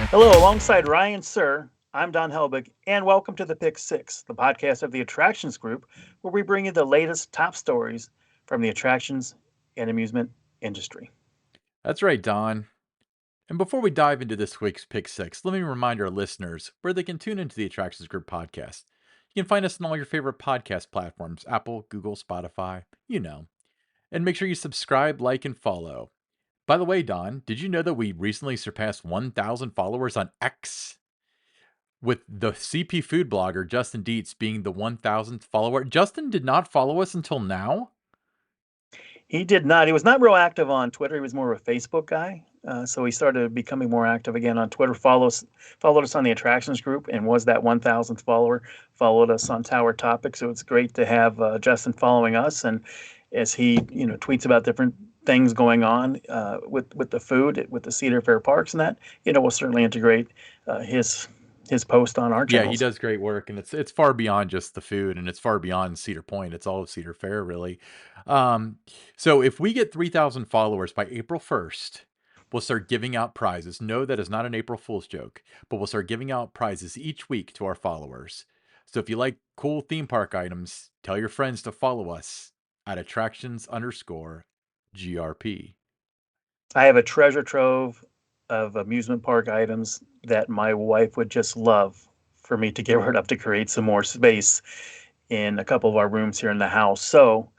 Hello, alongside Ryan Sir, I'm Don Helbig, and welcome to the Pick Six, the podcast of the Attractions Group, where we bring you the latest top stories from the attractions and amusement industry. That's right, Don. And before we dive into this week's Pick Six, let me remind our listeners where they can tune into the Attractions Group podcast. You can find us on all your favorite podcast platforms: Apple, Google, Spotify, you know. And make sure you subscribe, like, and follow. By the way, Don, did you know that we recently surpassed 1,000 followers on X? With the CP food blogger Justin Dietz being the 1,000th follower. Justin did not follow us until now. He did not. He was not real active on Twitter. He was more of a Facebook guy. So he started becoming more active again on Twitter. Followed us on the Attractions Group and was that 1,000th follower. Followed us on Tower Topics. So it's great to have Justin following us, and as he tweets about different things going on with the food with the Cedar Fair parks and that, we'll certainly integrate his post on our Yeah, he channels. does great work, and it's far beyond just the food, and it's far beyond Cedar Point. It's all of Cedar Fair, really. Um, so if we get 3,000 followers by April 1st, we'll start giving out prizes. No, that is not an April Fool's joke, but we'll start giving out prizes each week to our followers. So if you like cool theme park items, tell your friends to follow us at attractions_GRP. I have a treasure trove of amusement park items that my wife would just love for me to get rid of to create some more space in a couple of our rooms here in the house. So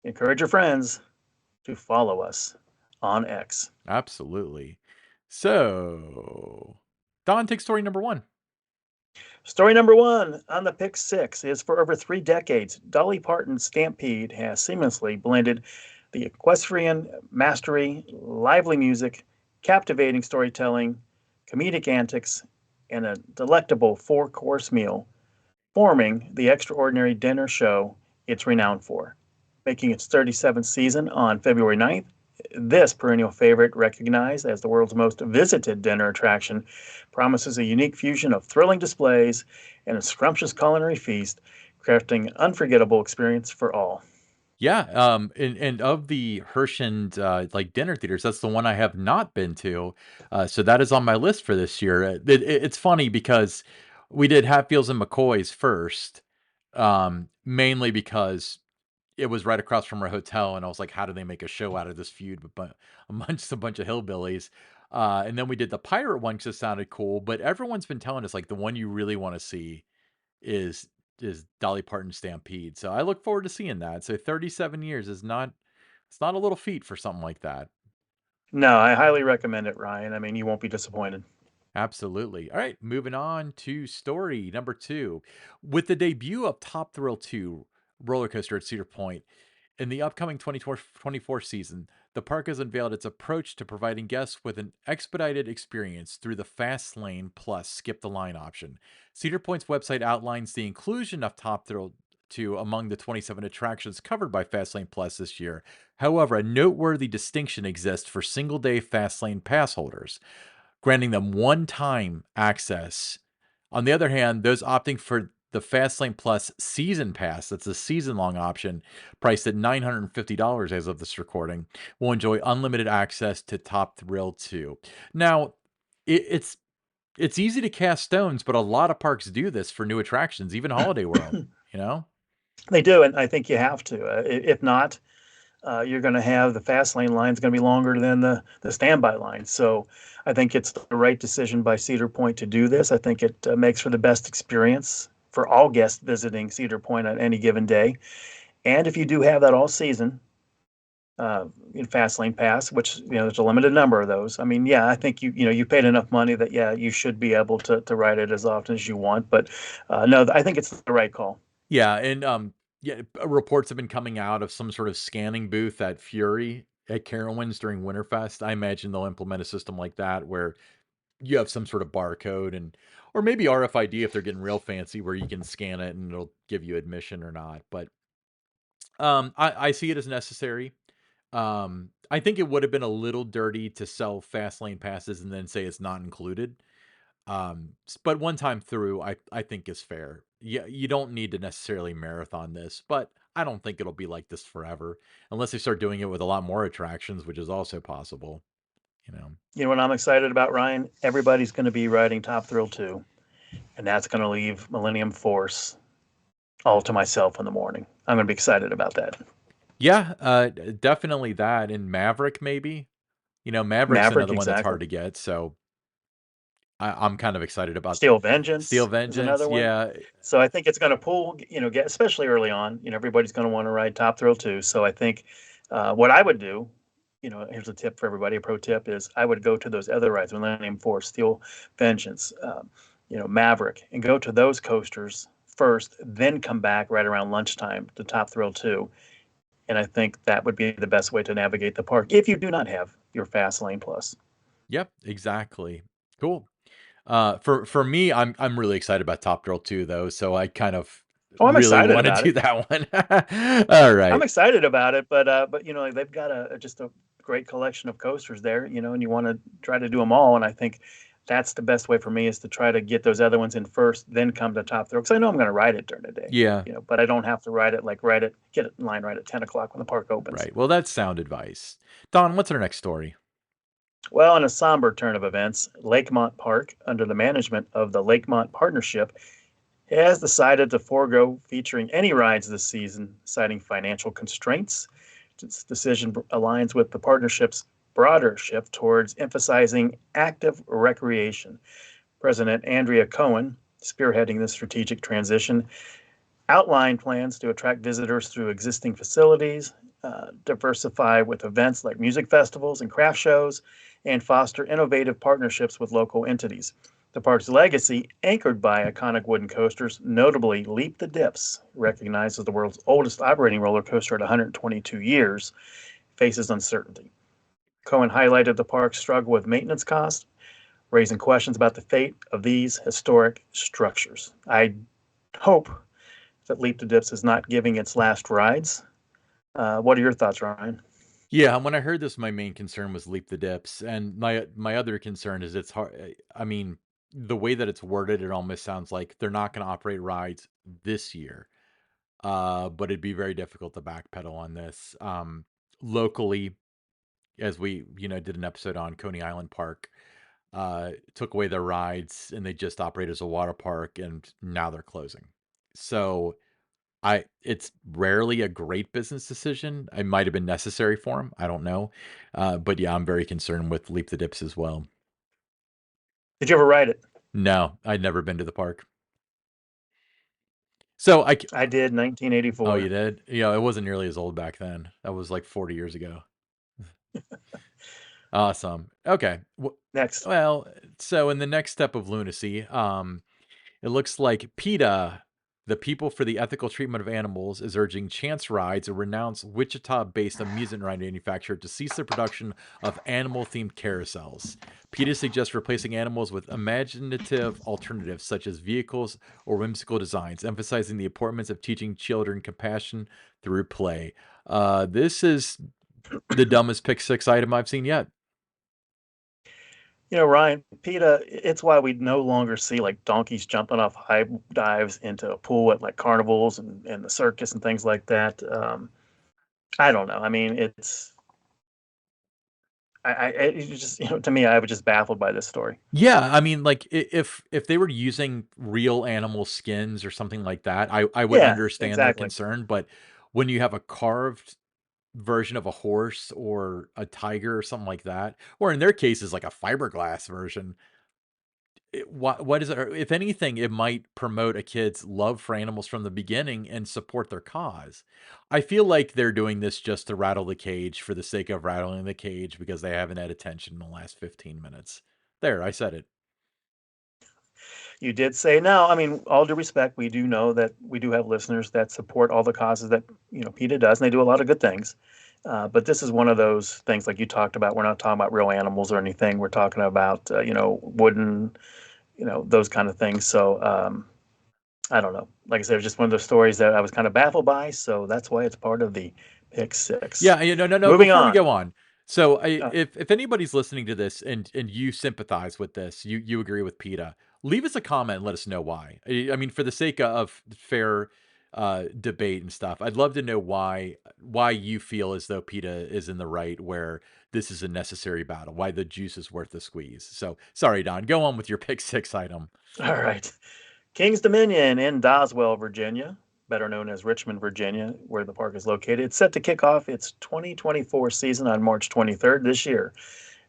encourage your friends to follow us on X. Absolutely. So, Don, take story number one. Story number one on the Pick Six is for over 3 decades, Dolly Parton's Stampede has seamlessly blended the equestrian mastery, lively music, captivating storytelling, comedic antics, and a delectable four-course meal, forming the extraordinary dinner show it's renowned for. Making its 37th season on February 9th, this perennial favorite, recognized as the world's most visited dinner attraction, promises a unique fusion of thrilling displays and a scrumptious culinary feast, crafting unforgettable experience for all. Yeah, and of the Hershend, like, dinner theaters, that's the one I have not been to, so that is on my list for this year. It's funny because we did Hatfields and McCoy's first, mainly because it was right across from our hotel, and I was like, "How do they make a show out of this feud with a bunch of hillbillies?" And then we did the pirate one 'cause it sounded cool, but everyone's been telling us, like, the one you really wanna see is Dolly Parton Stampede. So I look forward to seeing that. So 37 years is not it's not a little feat for something like that. No, I highly recommend it, Ryan. I mean, you won't be disappointed. Absolutely. All right, moving on to story number two. With the debut of Top Thrill 2 roller coaster at Cedar Point in the upcoming 2024 season, the park has unveiled its approach to providing guests with an expedited experience through the Fast Lane Plus Skip the Line option. Cedar Point's website outlines the inclusion of Top Thrill 2 among the 27 attractions covered by Fastlane Plus this year. However, a noteworthy distinction exists for single day Fastlane pass holders, granting them one-time access. On the other hand, those opting for the Fastlane Plus Season Pass, that's a season-long option, priced at $950 as of this recording, will enjoy unlimited access to Top Thrill 2. Now, it's easy to cast stones, but a lot of parks do this for new attractions, even Holiday World, you know? They do, and I think you have to. If not, you're going to have the fast lane line is going to be longer than the standby line. So I think it's the right decision by Cedar Point to do this. I think it makes for the best experience for all guests visiting Cedar Point on any given day. And if you do have that all season, in fast lane pass, which there's a limited number of those. I mean, yeah, I think you paid enough money that yeah you should be able to ride it as often as you want. But no, I think it's the right call. Yeah, and, yeah, reports have been coming out of some sort of scanning booth at Fury at Carowinds during Winterfest. I imagine they'll implement a system like that where you have some sort of barcode and or maybe RFID if they're getting real fancy where you can scan it and it'll give you admission or not. But I see it as necessary. I think it would have been a little dirty to sell fast lane passes and then say it's not included. But one time through, I think is fair. Yeah, you don't need to necessarily marathon this, but I don't think it'll be like this forever unless they start doing it with a lot more attractions, which is also possible, you know. You know what I'm excited about, Ryan? Everybody's going to be riding Top Thrill 2, and that's going to leave Millennium Force all to myself in the morning. I'm going to be excited about that. Yeah, definitely that, and Maverick maybe. You know, Maverick's Maverick, another one that's hard exactly. to get, so I'm kind of excited about Steel Steel Vengeance is Vengeance. another one. Yeah, So I think it's going to pull, get especially early on. Everybody's going to want to ride Top Thrill 2. So I think what I would do, here's a tip for everybody. A pro tip is I would go to those other rides, Millennium Force, Steel Vengeance, Maverick, and go to those coasters first, then come back right around lunchtime to Top Thrill 2. And I think that would be the best way to navigate the park if you do not have your Fast Lane Plus. yep, exactly. Cool. For me, I'm really excited about Top Girl too, though. So I kind of Oh, I'm really excited want to about it. do that one. All I'm right. excited about it, but they've got just a great collection of coasters there, and you want to try to do them all. And I think that's the best way for me is to try to get those other ones in first, then come to Top Thrill because I know I'm going to ride it during the day, Yeah. but I don't have to ride it get it in line right at 10 o'clock when the park opens. Right. Well, that's sound advice. Don, what's our next story? Well, in a somber turn of events, Lakemont Park, under the management of the Lakemont Partnership, has decided to forego featuring any rides this season, citing financial constraints. Its decision aligns with the partnership's broader shift towards emphasizing active recreation. President Andrea Cohen, spearheading this strategic transition, outlined plans to attract visitors through existing facilities, diversify with events like music festivals and craft shows, and foster innovative partnerships with local entities. The park's legacy, anchored by iconic wooden coasters, notably Leap the Dips, recognized as the world's oldest operating roller coaster at 122 years, faces uncertainty. Cohen highlighted the park's struggle with maintenance costs, raising questions about the fate of these historic structures. I hope that Leap the Dips is not giving its last rides. What are your thoughts, Ryan? Yeah, when I heard this, my main concern was leap the dips, and my other concern is it's hard. I mean, the way that it's worded, it almost sounds like they're not going to operate rides this year. But it'd be very difficult to backpedal on this. Locally, as we did an episode on Coney Island Park, took away their rides and they just operate as a water park, and now they're closing. So it's rarely a great business decision. It might have been necessary for him. I don't know. But yeah, I'm very concerned with Leap the Dips as well. Did you ever ride it? No, I'd never been to the park. So I did, oh, you 1984. did? It wasn't nearly as old back then. That was like 40 years ago. Awesome. Okay. Next. Well, so in the next step of lunacy, it looks like PETA, the People for the Ethical Treatment of Animals, is urging Chance Rides, a renowned Wichita-based amusement ride manufacturer, to cease the production of animal-themed carousels. PETA suggests replacing animals with imaginative alternatives such as vehicles or whimsical designs, emphasizing the importance of teaching children compassion through play. This is the dumbest Pick Six item I've seen yet. Ryan, PETA, it's why we no longer see like donkeys jumping off high dives into a pool at like carnivals and the circus and things like that. I don't know. I mean, it just, to me, I was just baffled by this story. Yeah, I mean, like if they were using real animal skins or something like that, I would Yeah, understand their exactly. concern. But when you have a carved version of a horse or a tiger or something like that, or in their cases, like a fiberglass version, what is it? If anything, it might promote a kid's love for animals from the beginning and support their cause. I feel like they're doing this just to rattle the cage for the sake of rattling the cage because they haven't had attention in the last 15 minutes. There, I said it. You did say now, I mean, all due respect, we do know that we do have listeners that support all the causes that, PETA does, and they do a lot of good things. But this is one of those things like you talked about. We're not talking about real animals or anything. We're talking about, wooden, those kind of things. So I don't know. Like I said, it's just one of those stories that I was kind of baffled by. So that's why it's part of the pick six. Yeah, no. Moving Before we on. go on, so Uh, if anybody's listening to this and you sympathize with this, you agree with PETA, leave us a comment and let us know why. I mean, for the sake of fair debate and stuff. I'd love to know why you feel as though PETA is in the right, where this is a necessary battle, why the juice is worth the squeeze. So sorry, Don, go on with your pick six item. All right. King's Dominion in Doswell, Virginia, better known as Richmond, Virginia, where the park is located. It's set to kick off its 2024 season on March 23rd this year.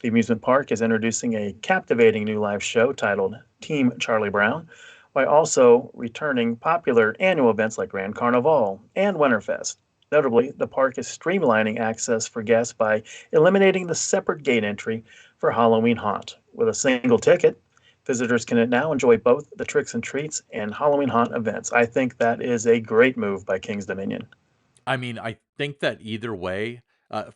The amusement park is introducing a captivating new live show titled Team Charlie Brown, while also returning popular annual events like Grand Carnival and Winterfest. Notably, the park is streamlining access for guests by eliminating the separate gate entry for Halloween Haunt. With a single ticket, visitors can now enjoy both the tricks and treats and Halloween Haunt events. I think that is a great move by King's Dominion. I mean, I think that either way,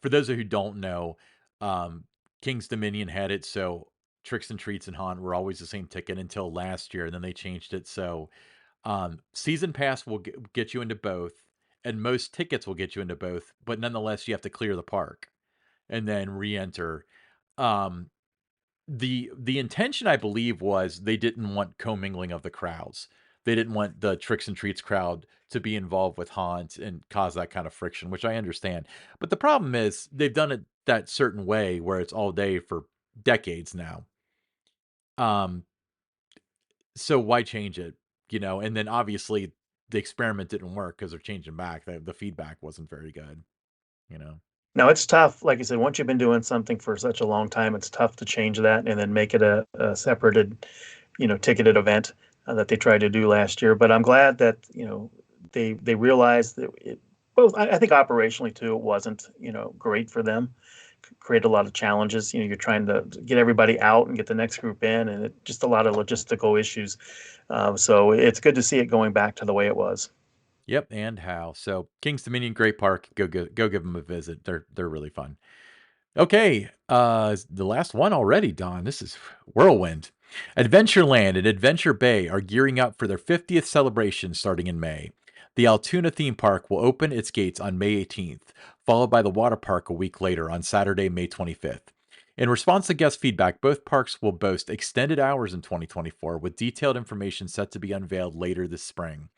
for those who don't know, um, King's Dominion had it so Tricks and Treats and Haunt were always the same ticket until last year, and then they changed it so season pass will get you into both, and most tickets will get you into both, but nonetheless, you have to clear the park and then re-enter. Um, the intention, I believe, was they didn't want commingling of the crowds. They didn't want the Tricks and Treats crowd to be involved with Haunt and cause that kind of friction, which I understand. But the problem is they've done it that certain way where it's all day for decades now. Um, so why change it? You know, and then obviously the experiment didn't work because they're changing back. The feedback wasn't very good, you know. Now it's tough. Like you said, once you've been doing something for such a long time, it's tough to change that and then make it a separated, ticketed event that they tried to do last year. But I'm glad that they realized that it both. I think operationally too, it wasn't great for them. Create a lot of challenges. You're trying to get everybody out and get the next group in, and just a lot of logistical issues. So it's good to see it going back to the way it was. Yep, and how. So Kings Dominion, great park. Go give them a visit. They're really fun. Okay, the last one already, Don. This is whirlwind. Adventureland and Adventure Bay are gearing up for their 50th celebration starting in May. The Altoona theme park will open its gates on May 18th, followed by the water park a week later on Saturday, May 25th. In response to guest feedback, both parks will boast extended hours in 2024, with detailed information set to be unveiled later this spring.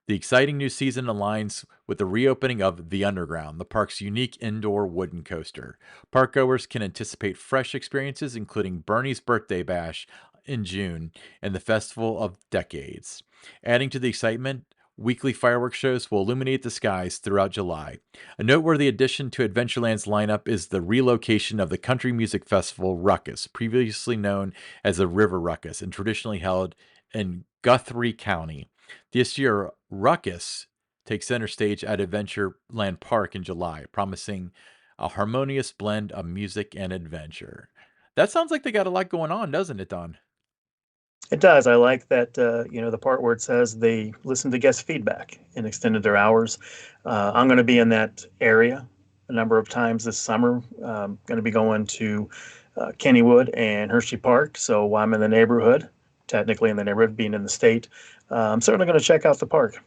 The exciting new season aligns with the reopening of The Underground, the park's unique indoor wooden coaster. Parkgoers can anticipate fresh experiences, including Bernie's Birthday Bash in June and the Festival of Decades. Adding to the excitement, weekly fireworks shows will illuminate the skies throughout July. A noteworthy addition to Adventureland's lineup is the relocation of the country music festival Ruckus, previously known as the River Ruckus and traditionally held in Guthrie County. This year, Ruckus takes center stage at Adventureland Park in July, promising a harmonious blend of music and adventure. That sounds like they got a lot going on, doesn't it, Don? It does. I like that, the part where it says they listened to guest feedback and extended their hours. I'm going to be in that area a number of times this summer. Going to be going to Kennywood and Hershey Park. So while I'm in the neighborhood, technically in the neighborhood, being in the state, I'm certainly going to check out the park.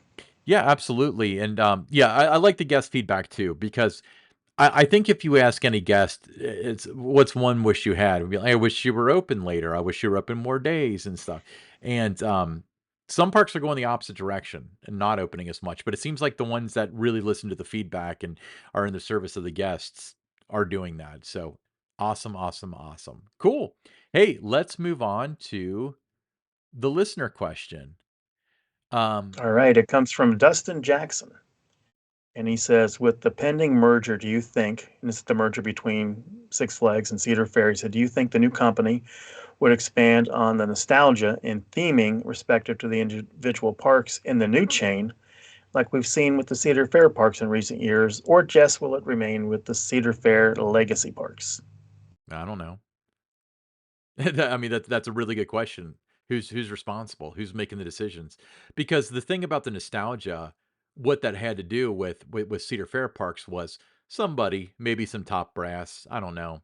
Yeah, absolutely. And yeah, I like the guest feedback too, because I think if you ask any guest, it's what's one wish you had? It'd be like, I wish you were open later. I wish you were open more days and stuff. And some parks are going the opposite direction and not opening as much. But it seems like the ones that really listen to the feedback and are in the service of the guests are doing that. So awesome, awesome, awesome. Cool. Hey, let's move on to the listener question. Um, All right. It comes from Dustin Jackson. And he says, with the pending merger, do you think, and this is the merger between Six Flags and Cedar Fair, he said, do you think the new company would expand on the nostalgia and theming respective to the individual parks in the new chain, like we've seen with the Cedar Fair parks in recent years, or just will it remain with the Cedar Fair legacy parks? I don't know. I mean, that's a really good question. Who's responsible? Who's making the decisions? Because the thing about the nostalgia, what that had to do with Cedar Fair parks was somebody, maybe some top brass. I don't know.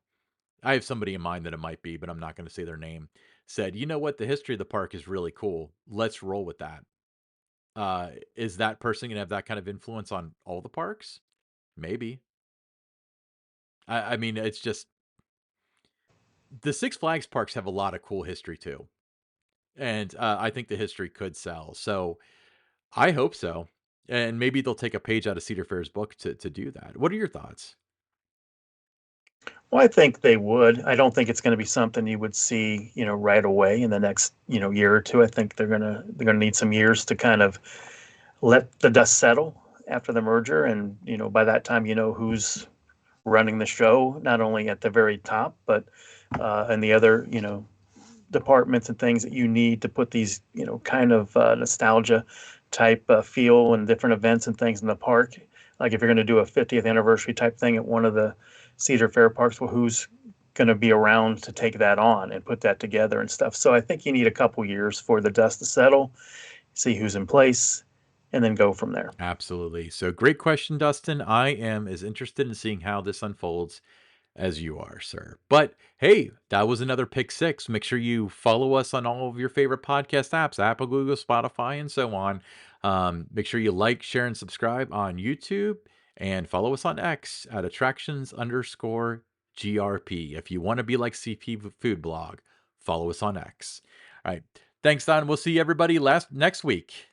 I have somebody in mind that it might be, but I'm not going to say their name. Said, you know what? The history of the park is really cool. Let's roll with that. Is that person going to have that kind of influence on all the parks? Maybe. I mean, it's just the Six Flags parks have a lot of cool history too. And, I think the history could sell, so I hope so. And maybe they'll take a page out of Cedar Fair's book to do that. What are your thoughts? Well, I think they would. I don't think it's going to be something you would see, right away in the next, year or two. I think they're gonna need some years to kind of let the dust settle after the merger, and by that time, who's running the show, not only at the very top, but and the other, departments and things that you need to put these, kind of nostalgia type feel and different events and things in the park. Like if you're going to do a 50th anniversary type thing at one of the Cedar Fair parks, well, who's going to be around to take that on and put that together and stuff? So I think you need a couple years for the dust to settle, see who's in place, and then go from there. Absolutely. So great question, Dustin. I am as interested in seeing how this unfolds as you are, sir. But hey, that was another pick six. Make sure you follow us on all of your favorite podcast apps, Apple, Google, Spotify, and so on. Make sure you like, share, and subscribe on YouTube and follow us on X at attractions_GRP. If you want to be like CP Food Blog, follow us on X. All right. Thanks, Don. We'll see everybody next week.